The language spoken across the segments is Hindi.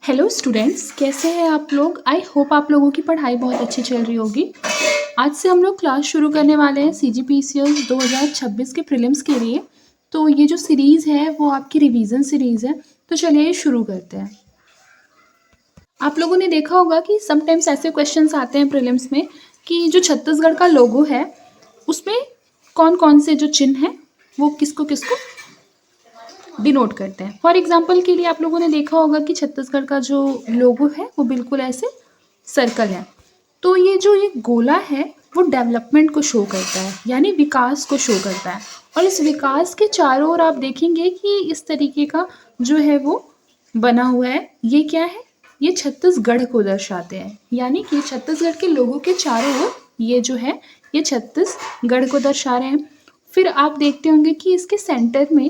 हेलो स्टूडेंट्स, कैसे हैं आप लोग। आई होप आप लोगों की पढ़ाई बहुत अच्छी चल रही होगी। आज से हम लोग क्लास शुरू करने वाले हैं CGPCS 2026 के प्रीलिम्स के लिए। तो ये जो सीरीज़ है वो आपकी रिवीजन सीरीज़ है। तो चलिए शुरू करते हैं। आप लोगों ने देखा होगा कि समटाइम्स ऐसे क्वेश्चंस आते हैं प्रीलिम्स में कि जो छत्तीसगढ़ का लोगो है उसमें कौन कौन से जो चिन्ह हैं वो किसको किसको डिनोट करते हैं। फॉर एग्जाम्पल के लिए आप लोगों ने देखा होगा कि छत्तीसगढ़ का जो लोगो है वो बिल्कुल ऐसे सर्कल है। तो ये गोला है वो डेवलपमेंट को शो करता है, यानी विकास को शो करता है। और इस विकास के चारों ओर आप देखेंगे कि इस तरीके का जो है वो बना हुआ है। ये क्या है? ये छत्तीसगढ़ को दर्शाते हैं, यानी कि छत्तीसगढ़ के लोगों के चारों ओर ये जो है ये छत्तीसगढ़ को दर्शा रहे हैं। फिर आप देखते होंगे कि इसके सेंटर में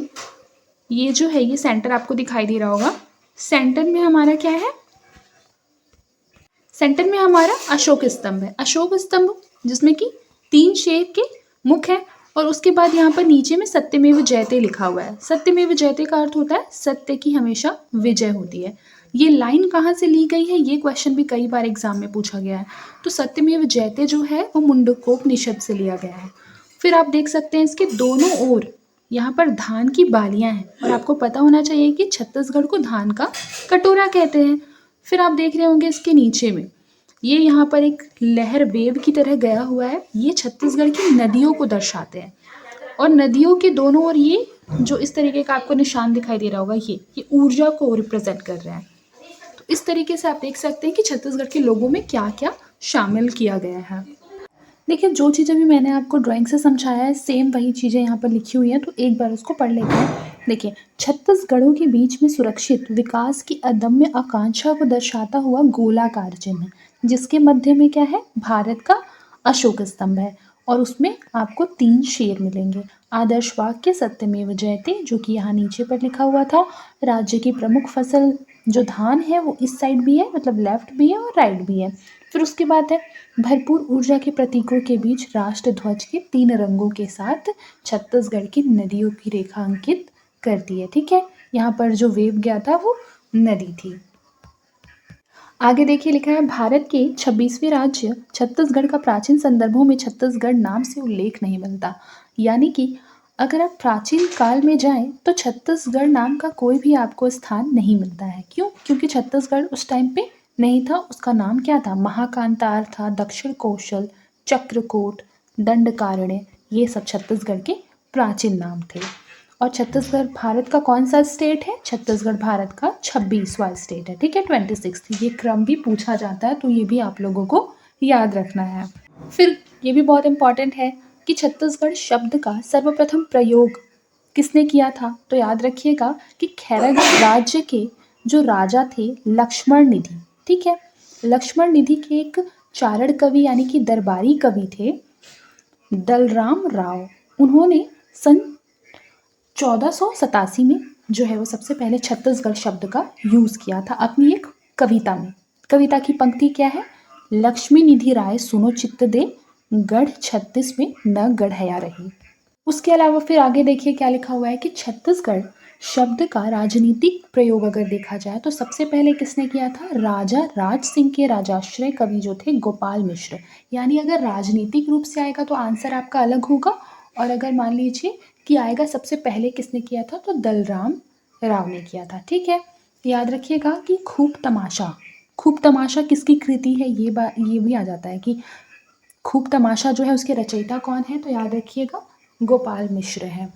ये जो है ये सेंटर आपको दिखाई दे रहा होगा। सेंटर में हमारा क्या है? सेंटर में हमारा अशोक स्तंभ है। अशोक स्तंभ जिसमें कि 3 शेर के मुख है और उसके बाद यहाँ पर नीचे में सत्यमेव जयते लिखा हुआ है। सत्यमेव जयते का अर्थ होता है सत्य की हमेशा विजय होती है। ये लाइन कहाँ से ली गई है, ये क्वेश्चन भी कई बार एग्जाम में पूछा गया है। तो सत्यमेव जयते जो है वो मुंडकोपनिषद से लिया गया है। फिर आप देख सकते हैं इसके दोनों ओर यहाँ पर धान की बालियां हैं और आपको पता होना चाहिए कि छत्तीसगढ़ को धान का कटोरा कहते हैं। फिर आप देख रहे होंगे इसके नीचे में ये यहाँ पर एक लहर वेव की तरह गया हुआ है। ये छत्तीसगढ़ की नदियों को दर्शाते हैं और नदियों के दोनों ओर ये जो इस तरीके का आपको निशान दिखाई दे रहा होगा ये ऊर्जा को रिप्रेजेंट कर रहे हैं। तो इस तरीके से आप देख सकते हैं कि छत्तीसगढ़ के लोगों में क्या क्या शामिल किया गया है। देखिए, जो चीज़ें भी मैंने आपको ड्राइंग से समझाया है सेम वही चीज़ें यहाँ पर लिखी हुई हैं, तो एक बार उसको पढ़ लेते हैं। देखिए, छत्तीसगढ़ों के बीच में सुरक्षित विकास की अदम्य आकांक्षा को दर्शाता हुआ गोलाकार चिन्ह, जिसके मध्य में क्या है? भारत का अशोक स्तंभ है और उसमें आपको 3 शेर मिलेंगे। आदर्श वाक्य सत्यमेव जयते, जो कि यहाँ नीचे पर लिखा हुआ था। राज्य की प्रमुख फसल जो धान है वो इस साइड भी है, मतलब लेफ्ट भी है और राइट भी है। फिर उसके बाद है भरपूर ऊर्जा के प्रतीकों के बीच राष्ट्र ध्वज के 3 रंगों के साथ छत्तीसगढ़ की नदियों की रेखा अंकित करती है। ठीक है, यहाँ पर जो वेव गया था वो नदी थी। आगे देखिए लिखा है भारत के 26वें राज्य छत्तीसगढ़ का प्राचीन संदर्भों में छत्तीसगढ़ नाम से उल्लेख नहीं मिलता। यानी कि अगर आप प्राचीन काल में जाएं तो छत्तीसगढ़ नाम का कोई भी आपको स्थान नहीं मिलता है। क्यों? क्योंकि छत्तीसगढ़ उस टाइम पे नहीं था। उसका नाम क्या था? महाकांतार था, दक्षिण कौशल, चक्रकोट, दंडकारण्य, ये सब छत्तीसगढ़ के प्राचीन नाम थे। और छत्तीसगढ़ भारत का कौन सा स्टेट है? छत्तीसगढ़ भारत का 26वां स्टेट है। ठीक है, 26। ये क्रम भी पूछा जाता है तो ये भी आप लोगों को याद रखना है। फिर ये भी बहुत इंपॉर्टेंट है कि छत्तीसगढ़ शब्द का सर्वप्रथम प्रयोग किसने किया था? तो याद रखिएगा कि खैरागढ़ राज्य के जो राजा थे लक्ष्मण निधि। ठीक है, लक्ष्मण निधि के एक चारण कवि यानी कि दरबारी कवि थे दलराम राव। उन्होंने सन 1487 में जो है वो सबसे पहले छत्तीसगढ़ शब्द का यूज़ किया था अपनी एक कविता में। कविता की पंक्ति क्या है? लक्ष्मी निधि राय सुनो चित्त दे, गढ़ छत्तीस में न गढ़या रही। उसके अलावा फिर आगे देखिए क्या लिखा हुआ है कि छत्तीसगढ़ शब्द का राजनीतिक प्रयोग अगर देखा जाए तो सबसे पहले किसने किया था? राजा राज सिंह के राजाश्रय कवि जो थे गोपाल मिश्र। यानी अगर राजनीतिक रूप से आएगा तो आंसर आपका अलग होगा, और अगर मान लीजिए कि आएगा सबसे पहले किसने किया था तो दलराम राव ने किया था। ठीक है, याद रखिएगा कि खूब तमाशा किसकी कृति है? ये भी आ जाता है कि खूब तमाशा जो है उसके रचयिता कौन है? तो याद रखिएगा गोपाल मिश्र है।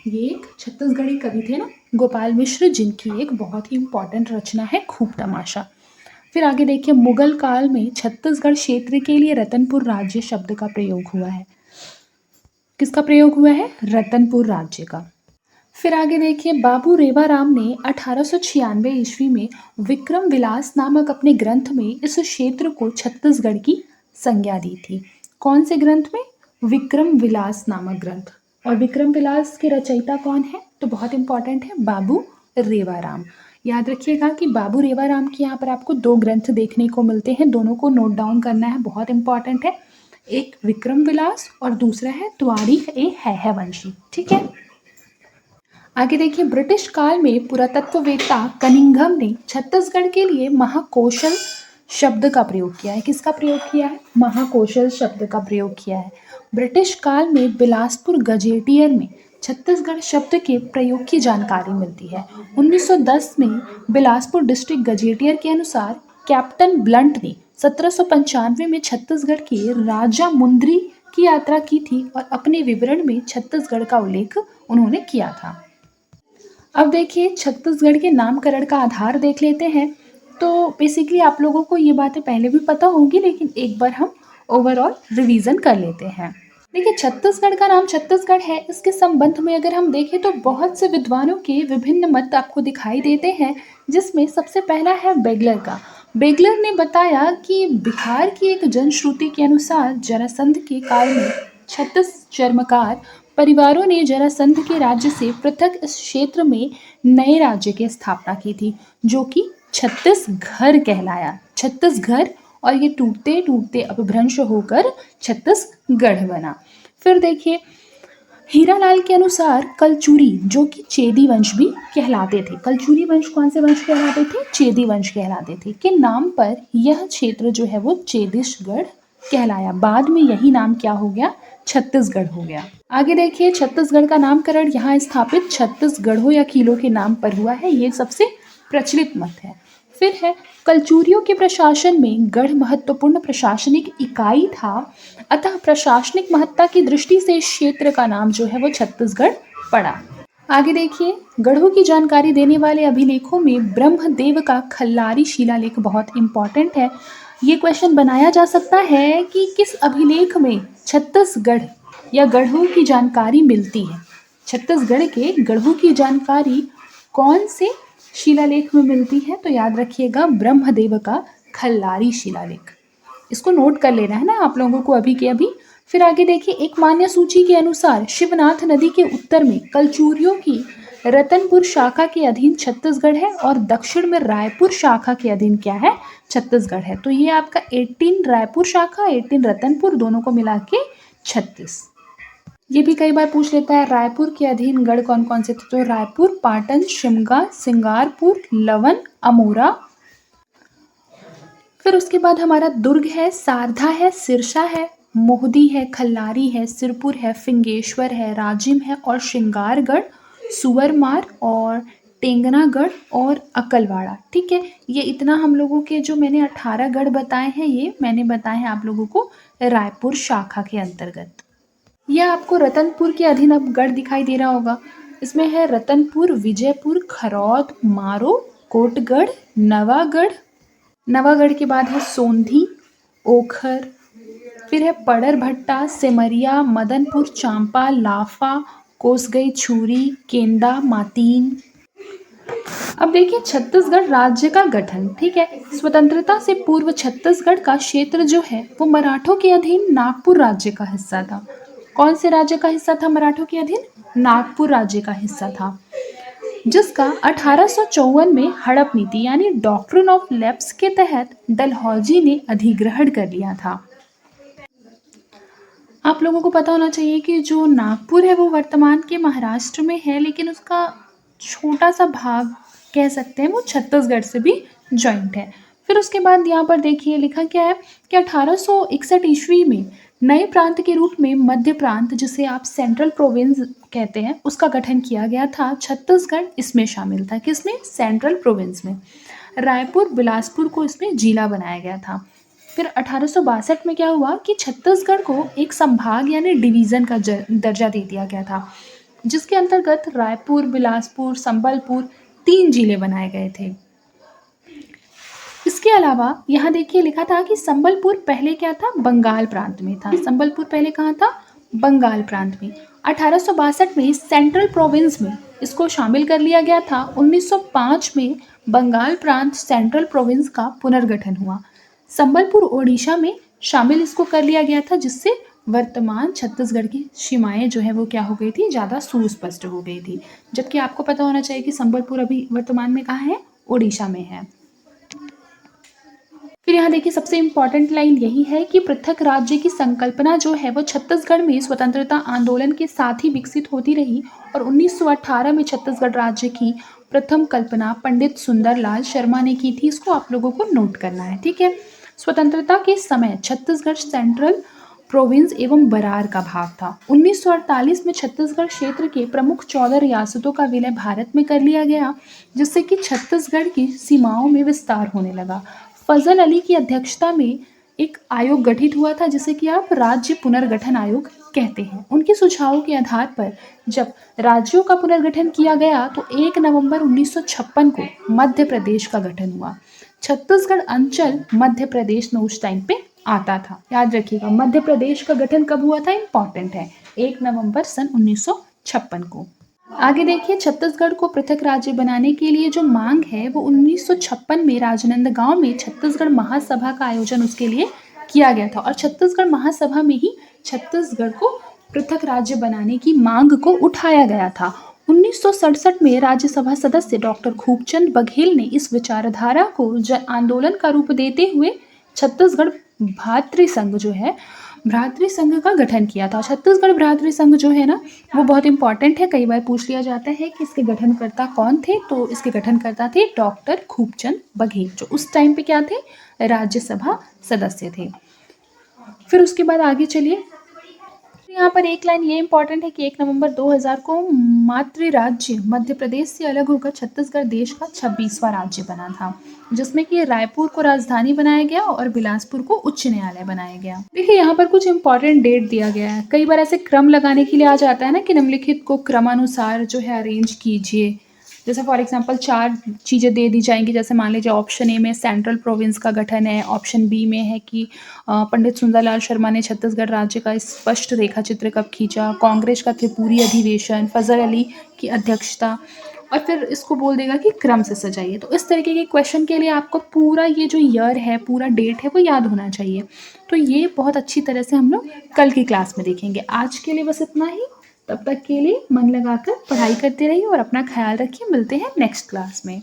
ये एक छत्तीसगढ़ी कवि थे ना गोपाल मिश्र, जिनकी एक बहुत ही इम्पॉर्टेंट रचना है खूब तमाशा। फिर आगे देखिए मुगल काल में छत्तीसगढ़ क्षेत्र के लिए रतनपुर राज्य शब्द का प्रयोग हुआ है। किसका प्रयोग हुआ है? रतनपुर राज्य का। फिर आगे देखिए बाबू रेवाराम ने 1896 ईस्वी में विक्रम विलास नामक अपने ग्रंथ में इस क्षेत्र को छत्तीसगढ़ की संज्ञा दी थी। कौन से ग्रंथ में? विक्रम विलास नामक ग्रंथ। और विक्रम विलास के रचयिता कौन है? तो बहुत इंपॉर्टेंट है बाबू रेवाराम। याद रखिएगा कि बाबू रेवाराम के यहाँ पर आपको 2 ग्रंथ देखने को मिलते हैं, दोनों को नोट डाउन करना है, बहुत इंपॉर्टेंट है। एक विक्रम विलास और दूसरा है त्वारीख ए हैहवंशी। ठीक है, आगे देखिए, ब्रिटिश काल में पुरातत्ववेत्ता कनिंघम ने छत्तीसगढ़ के लिए महाकौशल शब्द का प्रयोग किया है। किसका प्रयोग किया है? महाकौशल शब्द का प्रयोग किया है। ब्रिटिश काल में बिलासपुर गजेटियर में छत्तीसगढ़ शब्द के प्रयोग की जानकारी मिलती है। 1910 में बिलासपुर डिस्ट्रिक्ट गजेटियर के अनुसार कैप्टन ब्लंट ने 1795 में छत्तीसगढ़ के राजा मुंद्री की यात्रा की थी और अपने विवरण में छत्तीसगढ़ का उल्लेख उन्होंने किया था। अब देखिए, छत्तीसगढ़ के नामकरण का आधार देख लेते हैं। तो बेसिकली आप लोगों को ये बातें पहले भी पता होंगी, लेकिन एक बार हम ओवरऑल रिवीजन कर लेते हैं। देखिए, छत्तीसगढ़ का नाम छत्तीसगढ़ है, इसके संबंध में अगर हम देखें तो बहुत से विद्वानों के विभिन्न मत आपको दिखाई देते हैं, जिसमें सबसे पहला है बेगलर का। बेगलर ने बताया कि बिहार की एक जनश्रुति के अनुसार जरासंध के काल में छत्तीस चर्मकार परिवारों ने जरासंध के राज्य से पृथक इस क्षेत्र में नए राज्य की स्थापना की थी, जो कि छत्तीसगढ़ कहलाया। छत्तीसगढ़, और ये टूटते टूटते अपभ्रंश होकर छत्तीसगढ़ बना। फिर देखिए, हीरालाल के अनुसार कलचुरी, जो कि चेदी वंश भी कहलाते थे। कलचुरी वंश कौन से वंश कहलाते थे? चेदी वंश कहलाते थे। के नाम पर यह क्षेत्र जो है वो चेदिशगढ़ कहलाया। बाद में यही नाम क्या हो गया? छत्तीसगढ़ हो गया। आगे देखिए, छत्तीसगढ़ का नामकरण यहाँ स्थापित छत्तीसगढ़ों या किलों के नाम पर हुआ है, ये सबसे प्रचलित मत है। फिर है, कलचुरियों के प्रशासन में गढ़ महत्वपूर्ण प्रशासनिक इकाई था, अतः प्रशासनिक महत्ता की दृष्टि से इस क्षेत्र का नाम जो है वो छत्तीसगढ़ पड़ा। आगे देखिए, गढ़ों की जानकारी देने वाले अभिलेखों में ब्रह्मदेव का खल्लारी शिलालेख बहुत इंपॉर्टेंट है। ये क्वेश्चन बनाया जा सकता है कि किस अभिलेख में छत्तीसगढ़ या गढ़ों की जानकारी मिलती है। छत्तीसगढ़ के गढ़ों की जानकारी कौन से शिलालेख में मिलती है? तो याद रखिएगा, ब्रह्मदेव का खल्लारी शिलालेख। इसको नोट कर लेना है ना आप लोगों को अभी के अभी। फिर आगे देखिए, एक मान्य सूची के अनुसार शिवनाथ नदी के उत्तर में कलचुरियों की रतनपुर शाखा के अधीन छत्तीसगढ़ है और दक्षिण में रायपुर शाखा के अधीन क्या है? छत्तीसगढ़ है। तो ये आपका 18 रायपुर शाखा, 18 रतनपुर, दोनों को मिला के 36। ये भी कई बार पूछ लेता है, रायपुर के अधीन गढ़ कौन कौन से थे? तो रायपुर, पाटन, शिमगा, सिंगारपुर, लवन, अमोरा। फिर उसके बाद हमारा दुर्ग है, सारधा है, सिरसा है, मोहदी है, खल्लारी है, सिरपुर है, फिंगेश्वर है, राजिम है और श्रृंगारगढ़, सुवरमार और टेंगनागढ़ और अकलवाड़ा। ठीक है, ये इतना हम लोगों के जो मैंने 18 गढ़ बताए हैं, ये मैंने बताए हैं आप लोगों को रायपुर शाखा के अंतर्गत। यह आपको रतनपुर के अधीन अब गढ़ दिखाई दे रहा होगा। इसमें है रतनपुर, विजयपुर, खरौद, मारो, कोटगढ़, नवागढ़। नवागढ़ के बाद है सोंधी, ओखर। फिर है पड़र भट्टा, सेमरिया, मदनपुर, चांपा, लाफा, कोसगई, छुरी, केंदा, मातीन। अब देखिए, छत्तीसगढ़ राज्य का गठन। ठीक है, स्वतंत्रता से पूर्व छत्तीसगढ़ का क्षेत्र जो है वो मराठों के अधीन नागपुर राज्य का हिस्सा था। कौन से राज्य का हिस्सा था मराठों के अधीन? नागपुर राज्य का हिस्सा था, जिसका 1854 में हड़प नीति यानी डॉक्ट्रिन ऑफ लैप्स के तहत डलहौजी ने अधिग्रहण कर लिया था। आप लोगों को पता होना चाहिए कि जो नागपुर है वो वर्तमान के महाराष्ट्र में है, लेकिन उसका छोटा सा भाग कह सकते हैं वो छत्तीसगढ़ से भी जॉइंट है। फिर उसके बाद यहाँ पर देखिए लिखा क्या है कि 1861 ईस्वी में नए प्रांत के रूप में मध्य प्रांत, जिसे आप सेंट्रल प्रोविंस कहते हैं, उसका गठन किया गया था। छत्तीसगढ़ इसमें शामिल था। किसमें? सेंट्रल प्रोविंस में। रायपुर, बिलासपुर को इसमें जिला बनाया गया था। फिर 1862 में क्या हुआ कि छत्तीसगढ़ को एक संभाग यानी डिवीज़न का दर्जा दे दिया गया था, जिसके अंतर्गत रायपुर, बिलासपुर, संबलपुर 3 जिले बनाए गए थे। इसके अलावा यहाँ देखिए लिखा था कि संबलपुर पहले क्या था? बंगाल प्रांत में था। संबलपुर पहले कहाँ था? बंगाल प्रांत में। 1862 में सेंट्रल प्रोविंस में इसको शामिल कर लिया गया था। 1905 में बंगाल प्रांत सेंट्रल प्रोविंस का पुनर्गठन हुआ। संबलपुर ओडिशा में शामिल इसको कर लिया गया था, जिससे वर्तमान छत्तीसगढ़ की सीमाएं जो है वो क्या हो गई थी? ज़्यादा सुस्पष्ट हो गई थी। जबकि आपको पता होना चाहिए कि संबलपुर अभी वर्तमान में कहाँ है? ओडिशा में है। फिर यहाँ देखिए सबसे इम्पॉर्टेंट लाइन यही है कि पृथक राज्य की संकल्पना जो है वो छत्तीसगढ़ में स्वतंत्रता आंदोलन के साथ ही विकसित होती रही और 1918 में छत्तीसगढ़ राज्य की प्रथम कल्पना पंडित सुंदरलाल शर्मा ने की थी। इसको आप लोगों को नोट करना है, ठीक है। स्वतंत्रता के समय छत्तीसगढ़ सेंट्रल प्रोविंस एवं बरार का भाग था। 1948 में छत्तीसगढ़ क्षेत्र के प्रमुख 14 रियासतों का विलय भारत में कर लिया गया, जिससे कि छत्तीसगढ़ की सीमाओं में विस्तार होने लगा। फजल अली की अध्यक्षता में एक आयोग गठित हुआ था, जिसे कि आप राज्य पुनर्गठन आयोग कहते हैं। उनके सुझावों के आधार पर जब राज्यों का पुनर्गठन किया गया तो 1 नवंबर 1956 को मध्य प्रदेश का गठन हुआ। छत्तीसगढ़ अंचल मध्य प्रदेश में उस टाइम पे आता था। याद रखिएगा, मध्य प्रदेश का गठन कब हुआ था, इंपॉर्टेंट है, 1 नवंबर सन 1956 को। आगे देखिए, छत्तीसगढ़ को पृथक राज्य बनाने के लिए जो मांग है वो 1956 में राजनांदगांव में छत्तीसगढ़ महासभा का आयोजन उसके लिए किया गया था और छत्तीसगढ़ महासभा में ही छत्तीसगढ़ को पृथक राज्य बनाने की मांग को उठाया गया था। 1967 में राज्यसभा सदस्य डॉक्टर खूबचंद बघेल ने इस विचारधारा को जन आंदोलन का रूप देते हुए छत्तीसगढ़ भातृ संघ जो है, भ्रातृ संघ का गठन किया था। छत्तीसगढ़ भ्रातृ संघ जो है ना, वो बहुत इंपॉर्टेंट है, कई बार पूछ लिया जाता है कि इसके गठनकर्ता कौन थे। तो इसके गठनकर्ता थे डॉक्टर खूबचंद बघेल, जो उस टाइम पे क्या थे, राज्यसभा सदस्य थे। फिर उसके बाद आगे चलिए, यहाँ पर एक लाइन ये इंपॉर्टेंट है कि 1 नवंबर 2000 को मातृ राज्य मध्य प्रदेश से अलग होकर छत्तीसगढ़ देश का 26वां राज्य बना था, जिसमें कि रायपुर को राजधानी बनाया गया और बिलासपुर को उच्च न्यायालय बनाया गया। देखिए यहाँ पर कुछ इंपॉर्टेंट डेट दिया गया है। कई बार ऐसे क्रम लगाने के लिए आ जाता है ना कि निम्नलिखित को क्रमानुसार जो है अरेंज कीजिए। जैसे फॉर एग्जांपल 4 चीज़ें दे दी जाएंगी। जैसे मान लीजिए ऑप्शन ए में सेंट्रल प्रोविंस का गठन है, ऑप्शन बी में है कि पंडित सुंदरलाल शर्मा ने छत्तीसगढ़ राज्य का स्पष्ट रेखा चित्र कब खींचा, कांग्रेस का त्रिपुरी अधिवेशन, फजल अली की अध्यक्षता, और फिर इसको बोल देगा कि क्रम से सजाइए। तो इस तरीके के क्वेश्चन के लिए आपको पूरा ये जो ईयर है, पूरा डेट है, वो याद होना चाहिए। तो ये बहुत अच्छी तरह से हम लोग कल की क्लास में देखेंगे। आज के लिए बस इतना ही। तब तक के लिए मन लगाकर पढ़ाई करते रहिए और अपना ख्याल रखिए। मिलते हैं नेक्स्ट क्लास में।